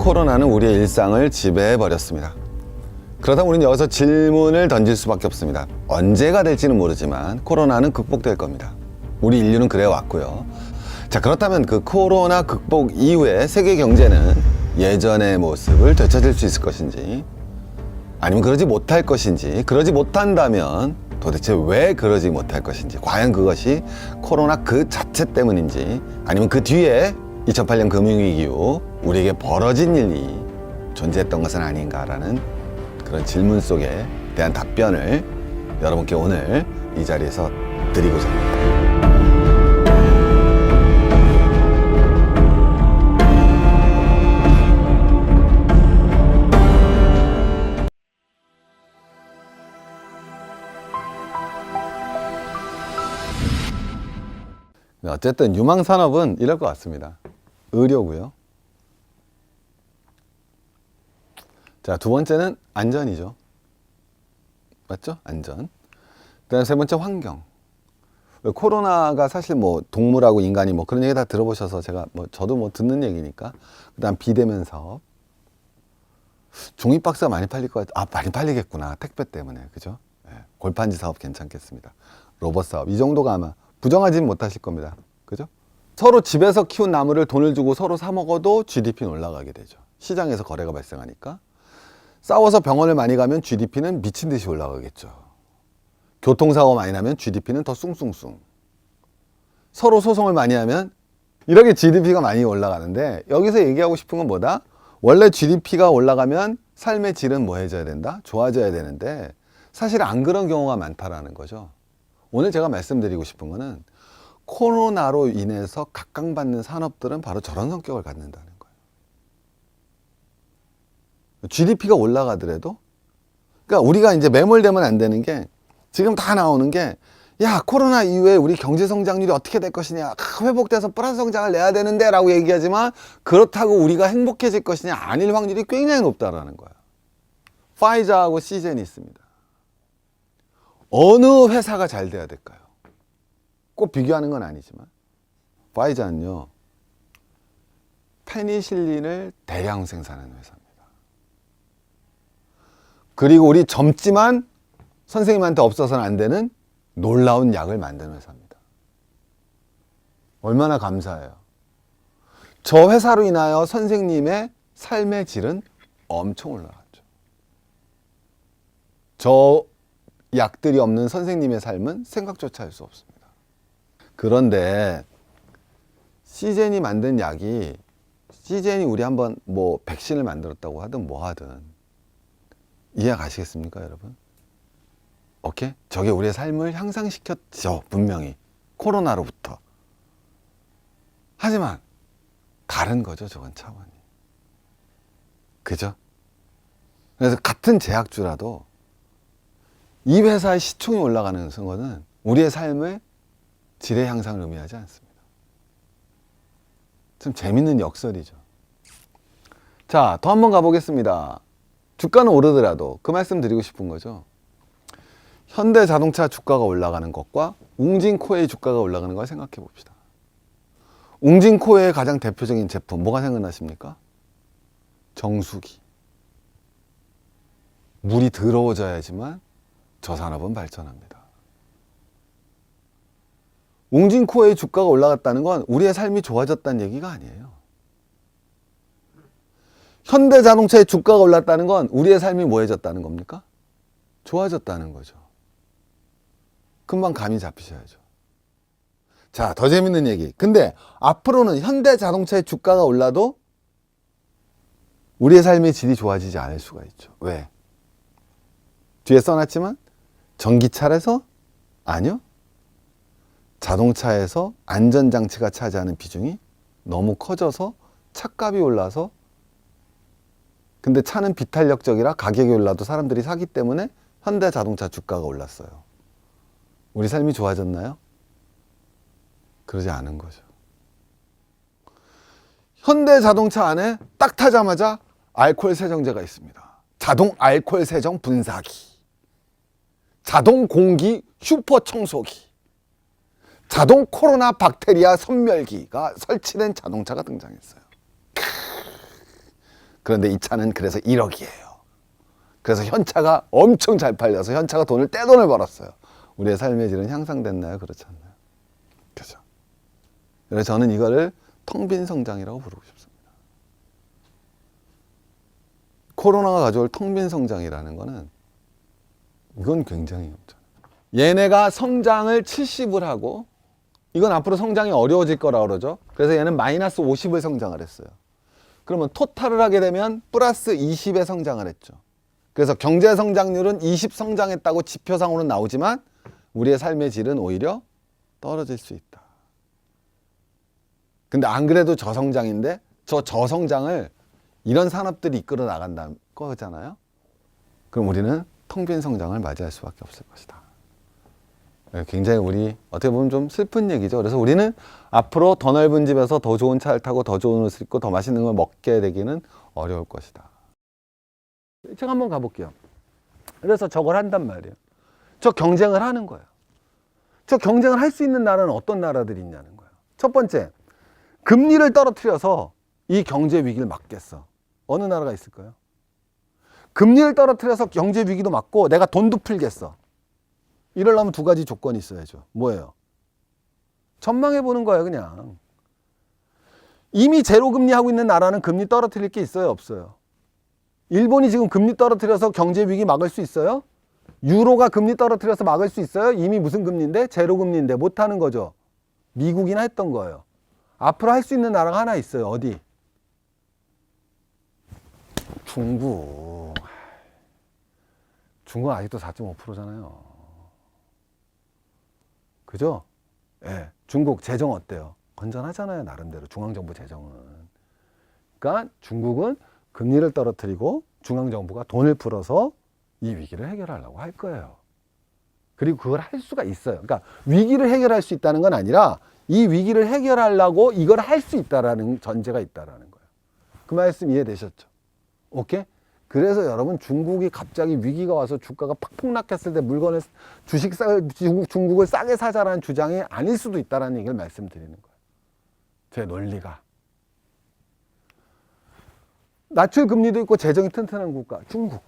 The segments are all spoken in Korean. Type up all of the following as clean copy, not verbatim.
코로나는 우리의 일상을 지배해버렸습니다. 그러다 우리는 여기서 질문을 던질 수밖에 없습니다. 언제가 될지는 모르지만 코로나는 극복될 겁니다. 우리 인류는 그래 왔고요. 자, 그렇다면 그 코로나 극복 이후에 세계 경제는 예전의 모습을 되찾을 수 있을 것인지, 아니면 그러지 못할 것인지, 그러지 못한다면 도대체 왜 그러지 못할 것인지, 과연 그것이 코로나 그 자체 때문인지, 아니면 그 뒤에 2008년 금융위기 이후 우리에게 벌어진 일이 존재했던 것은 아닌가라는 그런 질문 속에 대한 답변을 여러분께 오늘 이 자리에서 드리고자 합니다. 어쨌든 유망산업은 이럴 것 같습니다. 의료고요. 자, 두 번째는 안전이죠. 맞죠? 안전. 그다음 세 번째 환경. 코로나가 사실 뭐 동물하고 인간이 뭐 그런 얘기 다 들어보셔서 제가 뭐 저도 뭐 듣는 얘기니까. 그다음 비대면 사업. 종이박스가 많이 팔릴 것 같아. 많이 팔리겠구나. 택배 때문에. 그죠? 네. 골판지 사업 괜찮겠습니다. 로봇 사업. 이 정도가 아마 부정하지는 못하실 겁니다. 그죠? 서로 집에서 키운 나무를 돈을 주고 서로 사 먹어도 GDP는 올라가게 되죠. 시장에서 거래가 발생하니까. 싸워서 병원을 많이 가면 GDP는 미친 듯이 올라가겠죠. 교통사고 많이 나면 GDP는 더 숭숭숭. 서로 소송을 많이 하면 이렇게 GDP가 많이 올라가는데, 여기서 얘기하고 싶은 건 뭐다? 원래 GDP가 올라가면 삶의 질은 뭐 해줘야 된다? 좋아져야 되는데 사실 안 그런 경우가 많다라는 거죠. 오늘 제가 말씀드리고 싶은 거는 코로나로 인해서 각광받는 산업들은 바로 저런 성격을 갖는다는 거예요. GDP가 올라가더라도, 그러니까 우리가 이제 매몰되면 안 되는 게, 지금 다 나오는 게, 야, 코로나 이후에 우리 경제 성장률이 어떻게 될 것이냐, 회복돼서 플러스 성장을 내야 되는데 라고 얘기하지만, 그렇다고 우리가 행복해질 것이냐, 아닐 확률이 굉장히 높다라는 거예요. 파이자하고 시젠이 있습니다. 어느 회사가 잘 돼야 될까요? 꼭 비교하는 건 아니지만, 파이자는요, 페니실린을 대량 생산하는 회사입니다. 그리고 우리 젊지만 선생님한테 없어서는 안 되는 놀라운 약을 만드는 회사입니다. 얼마나 감사해요. 저 회사로 인하여 선생님의 삶의 질은 엄청 올라갔죠. 저 약들이 없는 선생님의 삶은 생각조차 할 수 없습니다. 그런데 시젠이 만든 약이, 시젠이 우리 한번 뭐 백신을 만들었다고 하든 뭐 하든 이해 가시겠습니까, 여러분? 오케이? 저게 우리의 삶을 향상시켰죠, 분명히. 코로나로부터. 하지만 다른 거죠, 저건 차원이. 그죠? 그래서 같은 제약주라도 이 회사의 시총이 올라가는 거는 우리의 삶의 질의 향상을 의미하지 않습니다. 좀 재밌는 역설이죠. 자, 더 한번 가보겠습니다. 주가는 오르더라도 그 말씀 드리고 싶은 거죠. 현대자동차 주가가 올라가는 것과 웅진코웨이 주가가 올라가는 걸 생각해 봅시다. 웅진코웨이의 가장 대표적인 제품 뭐가 생각나십니까? 정수기. 물이 더러워져야지만 저 산업은 발전합니다. 웅진코웨이 주가가 올라갔다는 건 우리의 삶이 좋아졌다는 얘기가 아니에요. 현대자동차의 주가가 올랐다는 건 우리의 삶이 뭐해졌다는 겁니까? 좋아졌다는 거죠. 금방 감이 잡히셔야죠. 자, 더 재밌는 얘기. 근데 앞으로는 현대자동차의 주가가 올라도 우리의 삶의 질이 좋아지지 않을 수가 있죠. 왜? 뒤에 써놨지만 전기차에서? 아니요. 자동차에서 안전장치가 차지하는 비중이 너무 커져서 차값이 올라서, 근데 차는 비탄력적이라 가격이 올라도 사람들이 사기 때문에 현대자동차 주가가 올랐어요. 우리 삶이 좋아졌나요? 그러지 않은 거죠. 현대자동차 안에 딱 타자마자 알코올 세정제가 있습니다. 자동 알코올 세정 분사기, 자동 공기 슈퍼 청소기, 자동 코로나 박테리아 선멸기가 설치된 자동차가 등장했어요. 그런데 이 차는 그래서 1억이에요. 그래서 현차가 엄청 잘 팔려서 현차가 떼돈을 벌었어요. 우리의 삶의 질은 향상됐나요? 그렇지 않나요? 그죠? 그래서 저는 이거를 텅 빈 성장이라고 부르고 싶습니다. 코로나가 가져올 텅 빈 성장이라는 거는 이건 굉장히 없잖아요. 얘네가 성장을 70을 하고 이건 앞으로 성장이 어려워질 거라고 그러죠. 그래서 얘는 마이너스 50을 성장을 했어요. 그러면 토탈을 하게 되면 플러스 20의 성장을 했죠. 그래서 경제 성장률은 20 성장했다고 지표상으로는 나오지만 우리의 삶의 질은 오히려 떨어질 수 있다. 근데 안 그래도 저성장인데 저 저성장을 이런 산업들이 이끌어 나간다는 거잖아요. 그럼 우리는 텅 빈 성장을 맞이할 수밖에 없을 것이다. 굉장히 우리 어떻게 보면 좀 슬픈 얘기죠. 그래서 우리는 앞으로 더 넓은 집에서 더 좋은 차를 타고 더 좋은 옷을 입고 더 맛있는 걸 먹게 되기는 어려울 것이다. 제가 한번 가볼게요. 그래서 저걸 한단 말이에요. 저 경쟁을 하는 거예요. 저 경쟁을 할 수 있는 나라는 어떤 나라들이 있냐는 거예요. 첫 번째, 금리를 떨어뜨려서 이 경제 위기를 막겠어. 어느 나라가 있을까요? 금리를 떨어뜨려서 경제 위기도 막고 내가 돈도 풀겠어. 이러려면 두 가지 조건이 있어야죠. 뭐예요? 전망해 보는 거예요, 그냥. 이미 제로 금리 하고 있는 나라는 금리 떨어뜨릴 게 있어요, 없어요? 일본이 지금 금리 떨어뜨려서 경제 위기 막을 수 있어요? 유로가 금리 떨어뜨려서 막을 수 있어요? 이미 무슨 금리인데? 제로 금리인데 못 하는 거죠. 미국이나 했던 거예요. 앞으로 할 수 있는 나라가 하나 있어요. 어디? 중국. 중국은 아직도 4.5%잖아요. 그죠? 예. 중국 재정 어때요? 건전하잖아요. 나름대로 중앙정부 재정은. 그러니까 중국은 금리를 떨어뜨리고 중앙정부가 돈을 풀어서 이 위기를 해결하려고 할 거예요. 그리고 그걸 할 수가 있어요. 그러니까 위기를 해결할 수 있다는 건 아니라 이 위기를 해결하려고 이걸 할 수 있다라는 전제가 있다라는 거예요. 그 말씀 이해되셨죠? 오케이? 그래서 여러분 중국이 갑자기 위기가 와서 주가가 팍 폭락했을 때 물건을 중국을 싸게 사자라는 주장이 아닐 수도 있다라는 얘기를 말씀드리는 거예요. 제 논리가. 낮출 금리도 있고 재정이 튼튼한 국가 중국.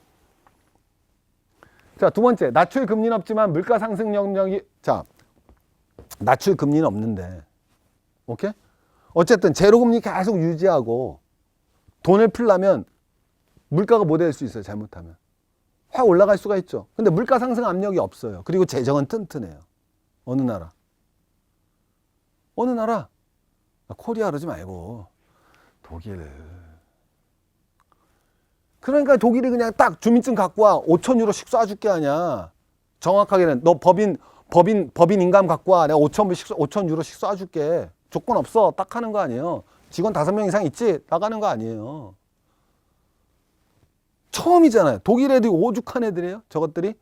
자, 두 번째, 낮출 금리는 없지만 물가 상승 영역이, 자, 낮출 금리는 없는데, 오케이? 어쨌든 제로 금리 계속 유지하고 돈을 풀려면 물가가 뭐 될 수 있어요, 잘못하면. 확 올라갈 수가 있죠. 근데 물가 상승 압력이 없어요. 그리고 재정은 튼튼해요. 어느 나라? 어느 나라? 코리아 그러지 말고 독일. 그러니까 독일이 그냥 딱 주민증 갖고 와. 5,000유로씩 쏴줄게 하냐. 정확하게는 너 법인 인감 갖고 와. 내가 5,000유로씩 쏴줄게. 조건 없어. 딱 하는 거 아니에요. 직원 5명 이상 있지? 나가는 거 아니에요. 처음이잖아요. 독일애들이 오죽한 애들이에요. 저것들이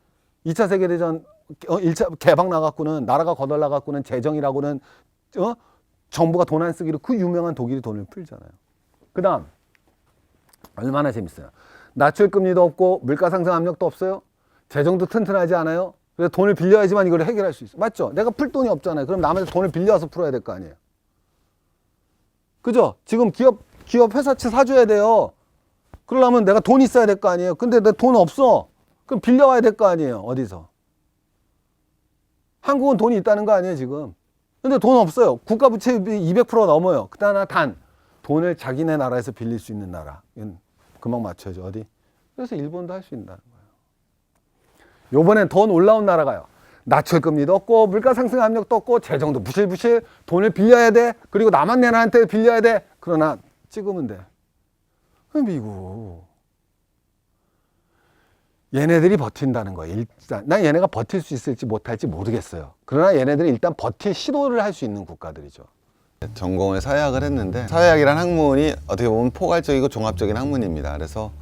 2차 세계대전 1차 개방 나갖고는 나라가 거덜나갖고는 재정이라고는 정부가 돈 안 쓰기로 그 유명한 독일이 돈을 풀잖아요. 그 다음 얼마나 재밌어요. 낮출 금리도 없고 물가 상승 압력도 없어요. 재정도 튼튼하지 않아요. 그래서 돈을 빌려야지만 이걸 해결할 수 있어요. 맞죠? 내가 풀 돈이 없잖아요. 그럼 남한테 돈을 빌려와서 풀어야 될 거 아니에요. 그죠? 지금 기업 회사채 사줘야 돼요. 그러려면 내가 돈 있어야 될 거 아니에요. 근데 내 돈 없어. 그럼 빌려와야 될 거 아니에요. 어디서? 한국은 돈이 있다는 거 아니에요, 지금. 근데 돈 없어요. 국가 부채비 200% 넘어요. 그다나 단 돈을 자기네 나라에서 빌릴 수 있는 나라. 이건 금방 맞춰야죠. 어디? 그래서 일본도 할 수 있다는 거예요. 요번엔 돈 올라온 나라가요. 낮출 금리도 없고 물가 상승 압력도 없고 재정도 부실부실 돈을 빌려야 돼. 그리고 남한 내한테 빌려야 돼. 그러나 찍으면 돼. 미국. 얘네들이 버틴다는 거예요. 일단 난 얘네가 버틸 수 있을지 못할지 모르겠어요. 그러나 얘네들이 일단 버틸 시도를 할 수 있는 국가들이죠. 전공을 사회학을 했는데 사회학이란 학문이 어떻게 보면 포괄적이고 종합적인 학문입니다. 그래서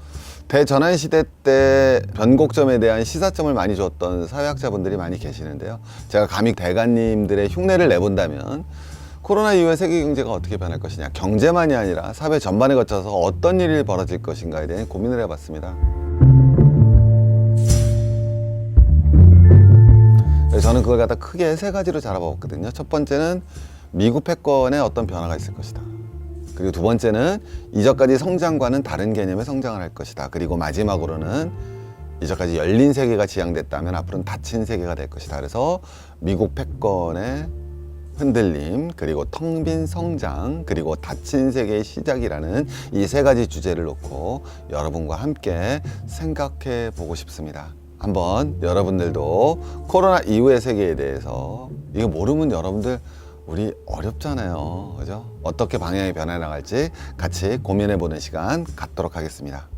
대전환시대 때 변곡점에 대한 시사점을 많이 줬던 사회학자분들이 많이 계시는데요. 제가 감히 대가님들의 흉내를 내본다면 코로나 이후에 세계 경제가 어떻게 변할 것이냐, 경제만이 아니라 사회 전반에 거쳐서 어떤 일이 벌어질 것인가에 대해 고민을 해봤습니다. 저는 그걸 갖다 크게 세 가지로 잡아봤거든요. 첫 번째는 미국 패권에 어떤 변화가 있을 것이다. 그리고 두 번째는 이전까지 성장과는 다른 개념의 성장을 할 것이다. 그리고 마지막으로는 이전까지 열린 세계가 지향됐다면 앞으로는 닫힌 세계가 될 것이다. 그래서 미국 패권의 흔들림, 그리고 텅 빈 성장, 그리고 닫힌 세계의 시작이라는 이 세 가지 주제를 놓고 여러분과 함께 생각해 보고 싶습니다. 한번 여러분들도 코로나 이후의 세계에 대해서 이거 모르면 여러분들 우리 어렵잖아요. 그죠? 어떻게 방향이 변해 나갈지 같이 고민해 보는 시간 갖도록 하겠습니다.